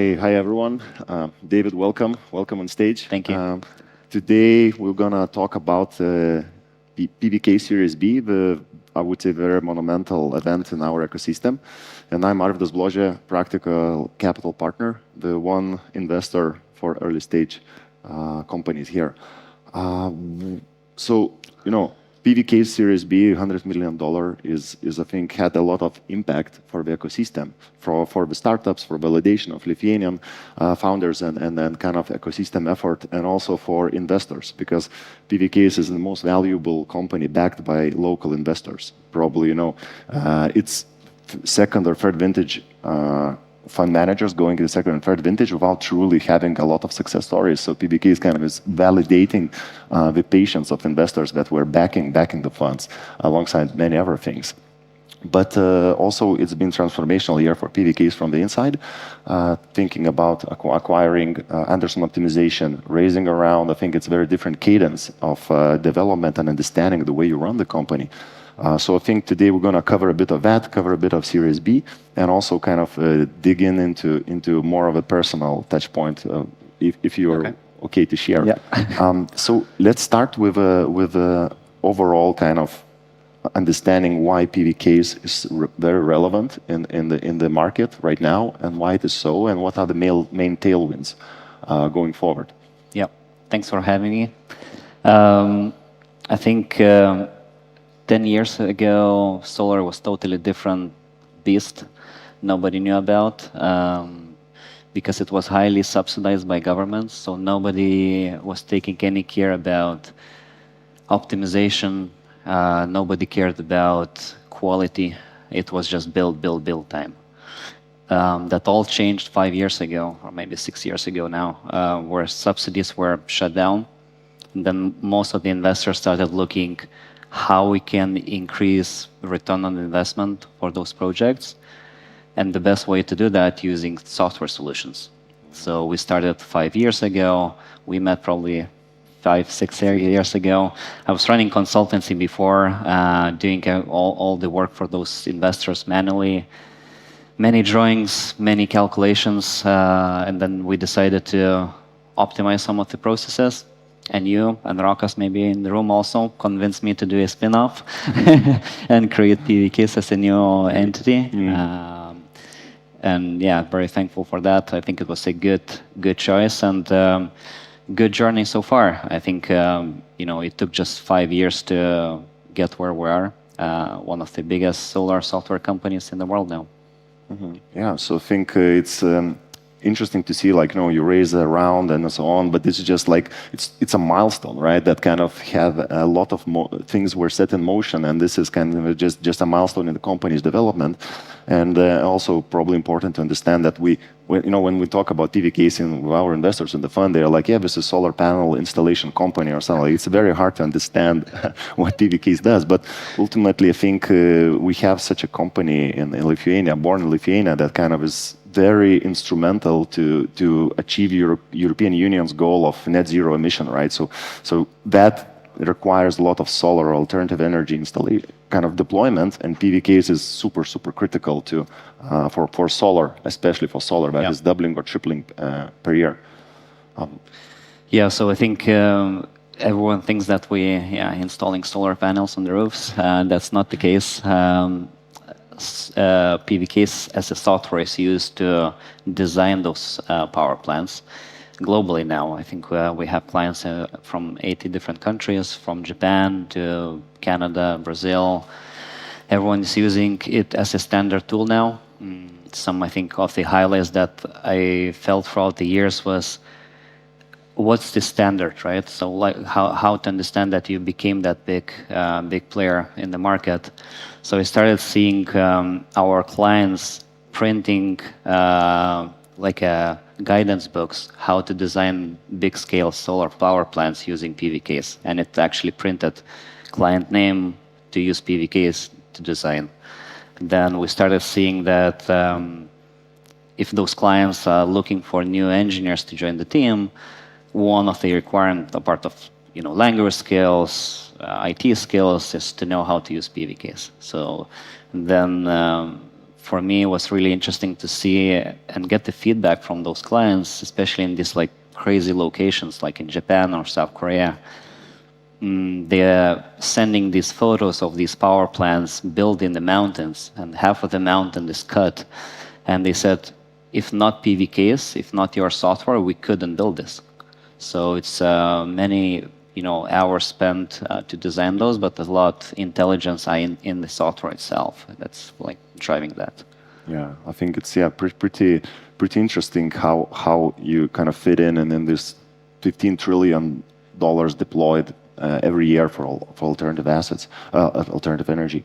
Hi everyone. David, welcome on stage. Thank you. Today we're gonna talk about PVcase Series B, I would say very monumental event in our ecosystem. And I'm Arvydas Bložė, Practica capital partner, the one investor for early stage companies here. So PVcase Series B, $100 million is I think had a lot of impact for the ecosystem, for the startups, for validation of Lithuanian founders and then kind of ecosystem effort, and also for investors, because PVcase is the most valuable company backed by local investors. Probably it's second or third vintage fund managers going to the second and third vintage without truly having a lot of success stories. So PVcase kind of is validating the patience of investors that were backing the funds alongside many other things. But also it's been transformational year for PVcase from the inside, thinking about acquiring Anderson optimization, raising around. I think it's a very different cadence of development and understanding the way you run the company. So I think today we're going to cover a bit of that, cover a bit of Series B, and also kind of dig into more of a personal touch point, if you're okay to share. Yeah. So let's start with overall kind of understanding why PVcase is very relevant in the market right now, and why it is so, and what are the main tailwinds going forward. Yeah, thanks for having me. I think 10 years ago, solar was totally different beast. Nobody knew about because it was highly subsidized by governments. So nobody was taking any care about optimization. Nobody cared about quality. It was just build time. That all changed 5 years ago, or maybe 6 years ago now, where subsidies were shut down. And then most of the investors started looking how we can increase return on investment for those projects. And the best way to do that using software solutions. So we started 5 years ago. We met probably 5-6 years ago. I was running consultancy before, doing all the work for those investors manually. Many drawings, many calculations, and then we decided to optimize some of the processes. And you and Rokas, maybe in the room also, convinced me to do a spin-off and create PVcase as a new entity. And yeah, very thankful for that. I think it was a good choice and good journey so far. I think it took just 5 years to get where we are, one of the biggest solar software companies in the world now. Yeah, so I think it's interesting to see, you raise a round and so on, but this is just it's a milestone, right? That kind of have a lot of things were set in motion, and this is kind of just a milestone in the company's development. And also probably important to understand that when we talk about PVcase and our investors in the fund, they're like, yeah, this is a solar panel installation company or something. It's very hard to understand what PVcase does, but ultimately I think we have such a company in Lithuania, born in Lithuania, that kind of is very instrumental to achieve European Union's goal of net zero emission, right? So that requires a lot of solar alternative energy installation kind of deployment, and PVcase is super critical to for solar, especially for solar that is doubling or tripling per year. Yeah, so I think everyone thinks that we installing solar panels on the roofs. That's not the case. PVcase as a software is used to design those power plants globally now. I think we have clients from 80 different countries, from Japan to Canada, Brazil. Everyone is using it as a standard tool now. Some, I think, of the highlights that I felt throughout the years was, what's the standard, right? So how to understand that you became that big player in the market. So I started seeing our clients printing guidance books, how to design big scale solar power plants using PVcase. And it actually printed client name to use PVcase to design. Then we started seeing that if those clients are looking for new engineers to join the team, one of the requirements, apart of language skills, IT skills, is to know how to use PVcase. So then for me, it was really interesting to see and get the feedback from those clients, especially in these like crazy locations like in Japan or South Korea. They're sending these photos of these power plants built in the mountains, and half of the mountain is cut. And they said, if not PVcase, if not your software, we couldn't build this. So it's many hours spent to design those, but a lot intelligence in the software itself that's like driving that. Yeah, I think it's pretty interesting how you kind of fit in, and then this $15 trillion deployed every year for alternative assets, alternative energy.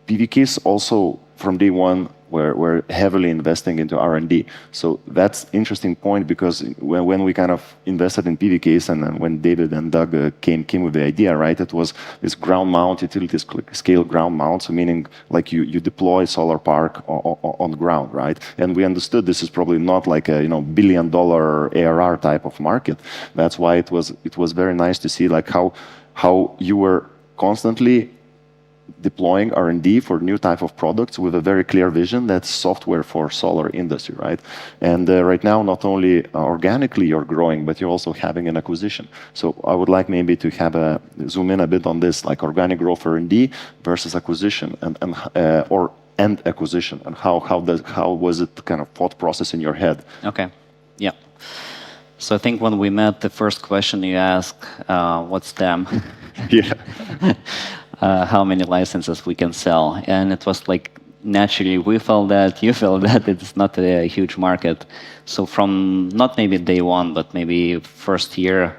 PVcase also from day one we're heavily investing into R&D. So that's interesting point, because when we kind of invested in PVcase, and then when David and Doug came with the idea, right, it was this ground mount, utility scale ground mount, so meaning like you deploy solar park on ground, right? And we understood this is probably not like a $1 billion ARR type of market. That's why it was very nice to see like how you were constantly deploying R&D for new type of products with a very clear vision that's software for solar industry, right? And right now, not only organically you're growing, but you're also having an acquisition. So I would like maybe to have a zoom in a bit on this, like organic growth R&D versus acquisition, and acquisition, and how was it kind of thought process in your head? Okay, yeah. So I think when we met, the first question you asked, what's them? Yeah. How many licenses we can sell. And it was like, naturally, we felt that, you felt that it's not a huge market. So from not maybe day one, but maybe first year,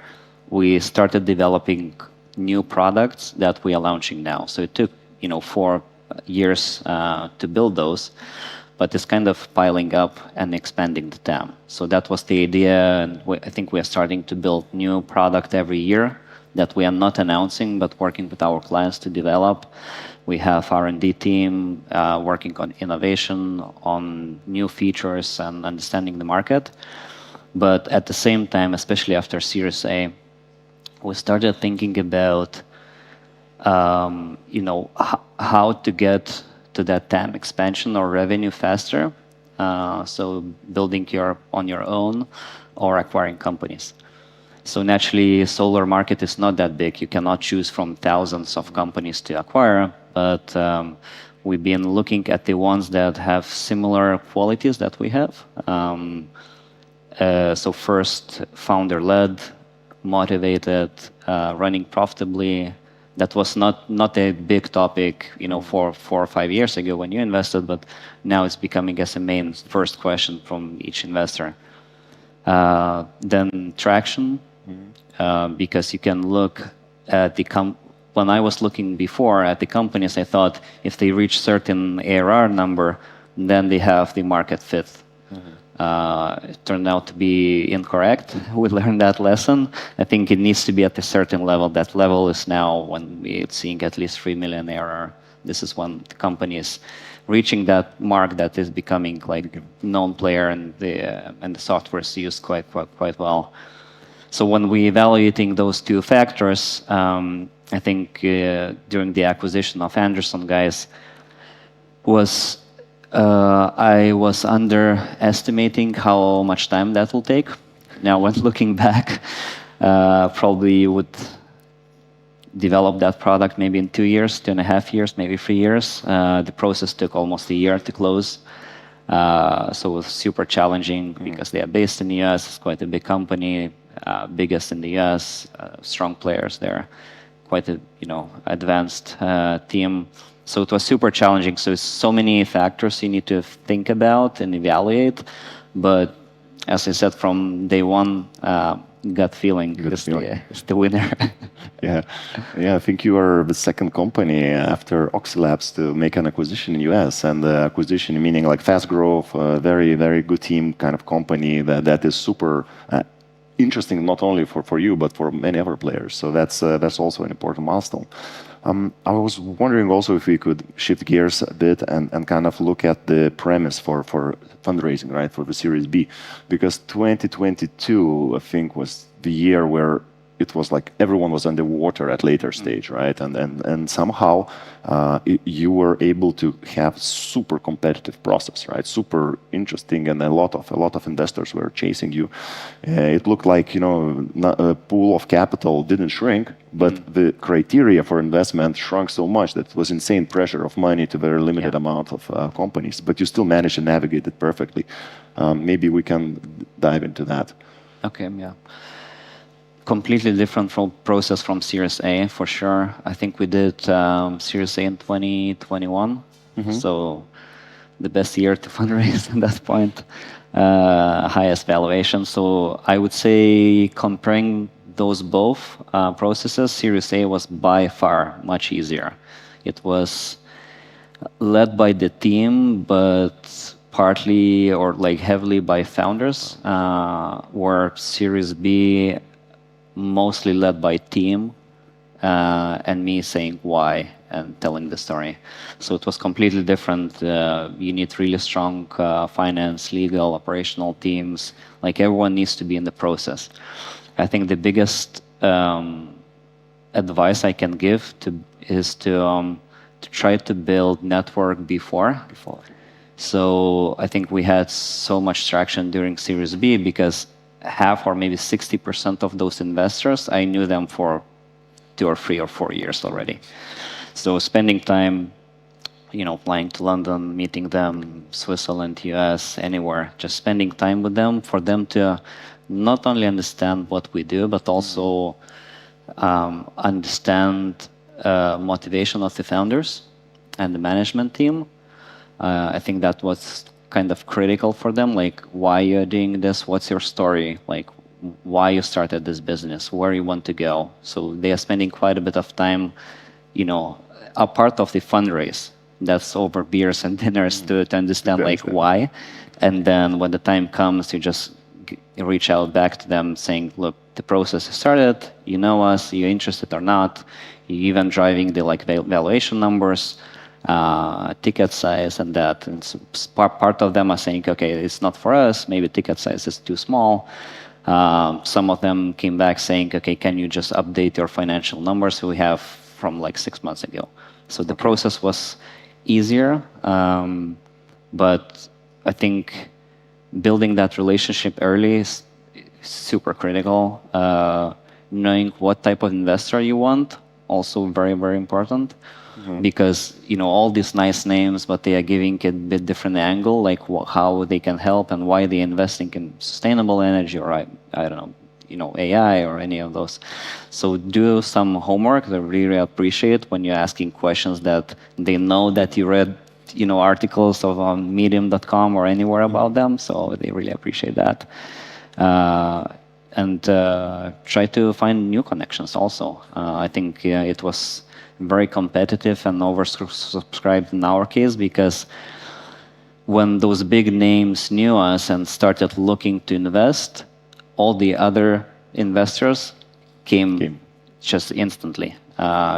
we started developing new products that we are launching now. So it took 4 years to build those, but it's kind of piling up and expanding the TAM. So that was the idea, and I think we are starting to build new product every year that we are not announcing, but working with our clients to develop. We have R&D team working on innovation, on new features and understanding the market. But at the same time, especially after Series A, we started thinking about how to get to that TAM expansion or revenue faster. So building on your own or acquiring companies. So naturally, solar market is not that big. You cannot choose from thousands of companies to acquire, but we've been looking at the ones that have similar qualities that we have. So first, founder-led, motivated, running profitably. That was not a big topic, 4 or 5 years ago when you invested, but now it's becoming as a main first question from each investor. Then traction. Because you can look at when I was looking before at the companies, I thought if they reach certain ARR number, then they have the market fit. It turned out to be incorrect. We learned that lesson. I think it needs to be at a certain level. That level is now when we're seeing at least 3 million ARR. This is when the company is reaching that mark that is becoming like a known player, and the software is used quite well. So when we evaluating those two factors, I think during the acquisition of Anderson guys, I was underestimating how much time that will take. Now, when looking back, probably would develop that product maybe in 2 years, 2.5 years, maybe 3 years. The process took almost a year to close. So it was super challenging because they are based in the US. It's quite a big company. Biggest in the US, strong players there, quite a advanced team. So it was super challenging. So it's so many factors you need to think about and evaluate. But as I said, from day one, gut feeling is the winner. Yeah, I think you are the second company after Oxylabs to make an acquisition in US, and the acquisition meaning like fast growth, very, very good team kind of company that is super interesting, not only for you, but for many other players. So that's also an important milestone. I was wondering also if we could shift gears a bit and kind of look at the premise for fundraising, right, for the Series B. Because 2022, I think, was the year where it was like everyone was underwater at later stage, right? And somehow you were able to have super competitive process, right? Super interesting, and a lot of investors were chasing you. It looked like, you know, a pool of capital didn't shrink, but the criteria for investment shrunk so much that it was insane pressure of money to very limited amount of companies. But you still managed to navigate it perfectly. Maybe we can dive into that. Okay, yeah. Completely different process from Series A, for sure. I think we did Series A in 2021. So the best year to fundraise at that point. Highest valuation. So I would say comparing those both processes, Series A was by far much easier. It was led by the team, but partly or like heavily by founders, where Series B mostly led by team and me saying why and telling the story. So it was completely different. You need really strong finance, legal, operational teams. Like everyone needs to be in the process. I think the biggest advice I can give is to try to build network before. So I think we had so much traction during Series B because half or maybe 60% of those investors, I knew them for 2 or 3 or 4 years already. So spending time, you know, flying to London, meeting them, Switzerland, US, anywhere, just spending time with them for them to not only understand what we do, but also understand motivation of the founders and the management team. I think that was kind of critical for them, like why you're doing this, what's your story, like why you started this business, where you want to go. So they are spending quite a bit of time, you know, a part of the fundraise that's over beers and dinners to understand like why. And then when the time comes, you just reach out back to them saying, look, the process has started, you know us, you're interested or not, you're even driving the like valuation numbers, ticket size and that. And so part of them are saying, okay, it's not for us, maybe ticket size is too small. Some of them came back saying, okay, can you just update your financial numbers we have from like 6 months ago? So the process was easier, but I think building that relationship early is super critical. Knowing what type of investor you want, also very, very important. Because, you know, all these nice names, but they are giving a bit different angle, like how they can help and why they're investing in sustainable energy or I don't know, you know, AI or any of those. So do some homework. I really appreciate when you're asking questions that they know that you read, you know, articles on medium.com or anywhere about them. So they really appreciate that. And try to find new connections also. I think it was very competitive and oversubscribed in our case because when those big names knew us and started looking to invest, all the other investors came just instantly,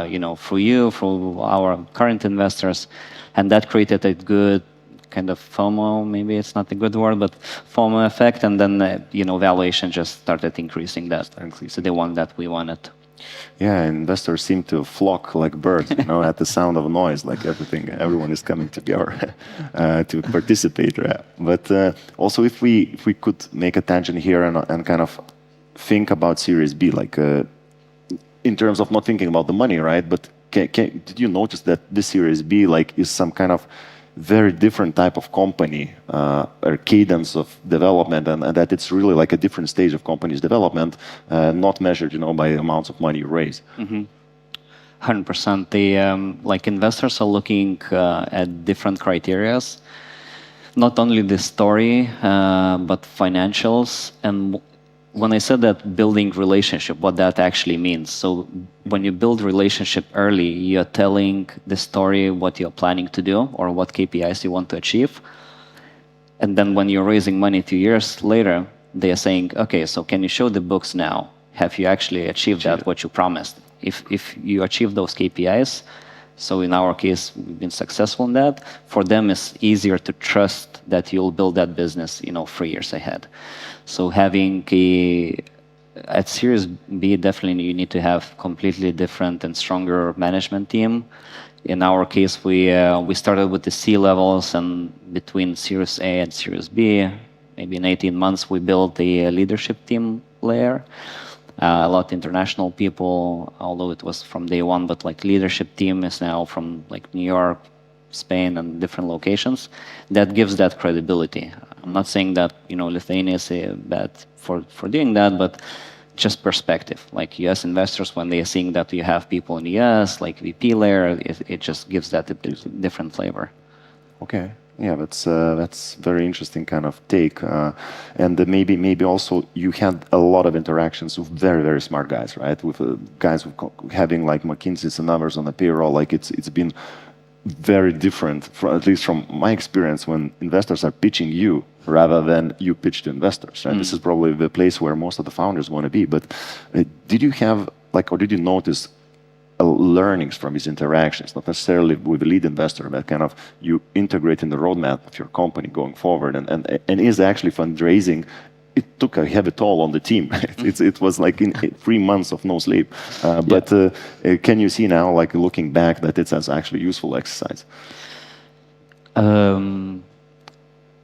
you know, through our current investors, and that created a good kind of FOMO, maybe it's not a good word, but FOMO effect, and then, you know, valuation just started increasing that. So the one that we wanted. Yeah, investors seem to flock like birds, you know, at the sound of noise, like everyone is coming together to participate. But also, if we could make a tangent here and kind of think about Series B, like in terms of not thinking about the money, right? But did you notice that this Series B like is some kind of very different type of company or cadence of development, and that it's really like a different stage of company's development, not measured, you know, by amounts of money you raise. 100%. The like investors are looking at different criterias, not only the story but financials. And when I said that building relationship, what that actually means. So when you build relationship early, you're telling the story, what you're planning to do or what KPIs you want to achieve. And then when you're raising money 2 years later, they are saying, okay, so can you show the books now? Have you actually achieved that, what you promised? If you achieve those KPIs, so in our case, we've been successful in that, for them it's easier to trust that you'll build that business, you know, 3 years ahead. So having at Series B, definitely you need to have completely different and stronger management team. In our case, we started with the C levels, and between Series A and Series B, maybe in 18 months, we built the leadership team layer. A lot of international people, although it was from day one, but like leadership team is now from like New York, Spain, and different locations. That gives that credibility. I'm not saying that Lithuania is bad for doing that, but just perspective. Like US investors, when they are seeing that you have people in the US, like VP layer, it just gives that a bit different flavor. Okay. Yeah, that's very interesting kind of take, and maybe also you had a lot of interactions with very smart guys, right? With guys having like McKinsey's and numbers on the payroll. Like it's been very different, at least from my experience, when investors are pitching you rather than you pitch to investors. Right? This is probably the place where most of the founders want to be. But did you have or did you notice learnings from these interactions, not necessarily with the lead investor, but kind of you integrate in the roadmap of your company going forward, and is actually fundraising? It took a heavy toll on the team. It was like 3 months of no sleep. But can you see now, like looking back, that it's actually useful exercise?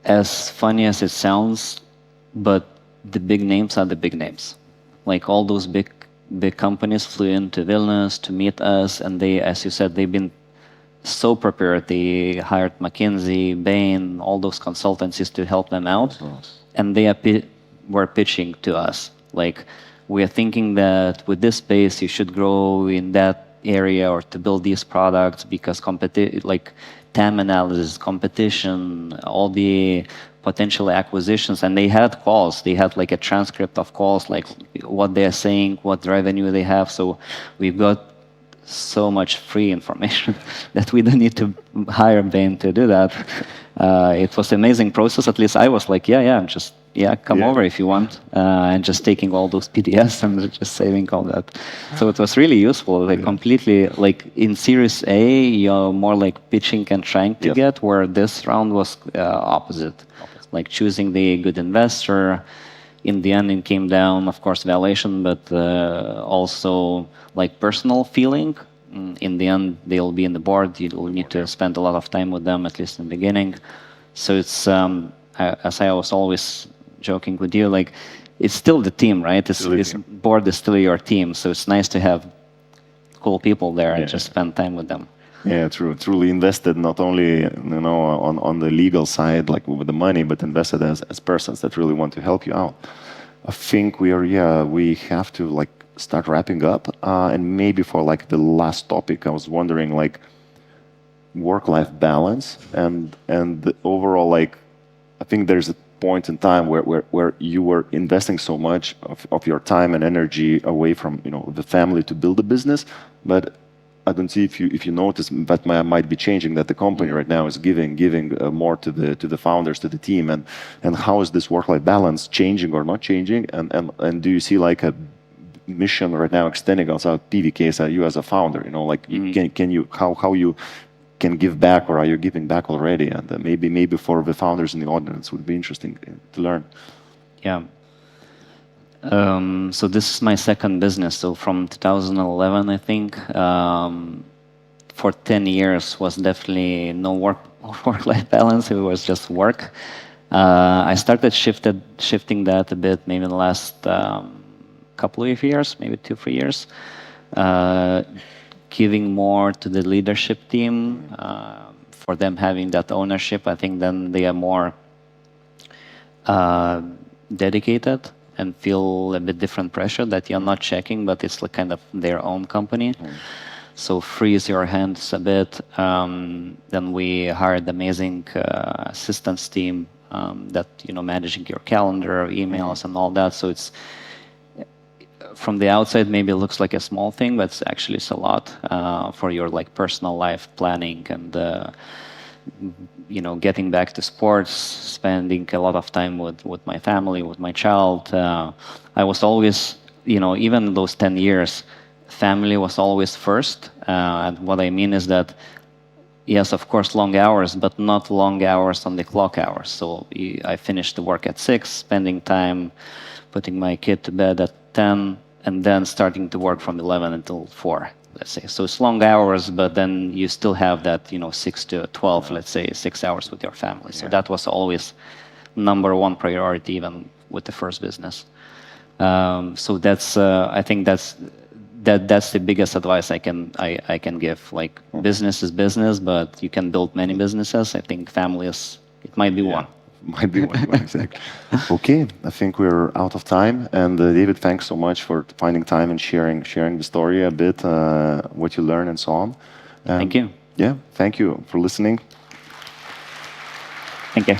As funny as it sounds, but the big names are the big names. Like all those big companies flew into Vilnius to meet us, and they, as you said, they've been so prepared. They hired McKinsey, Bain, all those consultancies to help them out, and they were pitching to us. Like, we are thinking that with this space, you should grow in that area or to build these products because like TAM analysis, competition, all the potential acquisitions, and they had calls. They had like a transcript of calls, like what they're saying, what revenue they have. So we've got so much free information that we don't need to hire Bain to do that. It was an amazing process. At least I was like, come over if you want, and just taking all those PDFs and just saving all that. So it was really useful. Like completely, like in Series A, you're more like pitching and trying to get, where this round was opposite. Like choosing the good investor. In the end, it came down, of course, valuation, but also like personal feeling. In the end, they'll be in the board. You'll need to spend a lot of time with them, at least in the beginning. So it's, as I was always joking with you, like it's still the team, right? This board is still your team. So it's nice to have cool people there and just spend time with them. Yeah, truly invested, not only on the legal side, like with the money, but invested as persons that really want to help you out. I think we have to like start wrapping up, and maybe for like the last topic, I was wondering like work-life balance and the overall, like I think there's a point in time where you were investing so much of your time and energy away from the family to build a business, but I don't see if you notice that might be changing, that the company right now is giving more to the founders, to the team, and how is this work-life balance changing or not changing, and do you see like a mission right now extending outside PVcase, you as a founder, like can you how you can give back, or are you giving back already? And maybe for the founders in the audience would be interesting to learn. Yeah. So this is my second business. So from 2011, I think, for 10 years was definitely no work-life balance. It was just work. I started shifting that a bit, maybe in the last couple of years, maybe 2-3 years, giving more to the leadership team, for them having that ownership. I think then they are more dedicated and feel a bit different pressure that you're not checking, but it's like kind of their own company. So frees your hands a bit. Then we hired amazing assistance team that managing your calendar, emails, and all that. So it's from the outside maybe it looks like a small thing, but it's a lot for your like personal life planning and getting back to sports, spending a lot of time with my family, with my child. I was always, even those 10 years, family was always first. And what I mean is that, yes, of course, long hours, but not long hours on the clock hours. So I finished the work at 6, spending time putting my kid to bed at 10, and then starting to work from 11 until 4, let's say. So it's long hours, but then you still have that, 6 to 12, let's say, 6 hours with your family. So that was always number one priority, even with the first business. So that's, I think that's the biggest advice I can give. Like, business is business, but you can build many businesses. I think family it might be one. Might be one, exactly. Okay, I think we're out of time. And David, thanks so much for finding time and sharing the story a bit, what you learned and so on. Thank you. Yeah, thank you for listening. Thank you.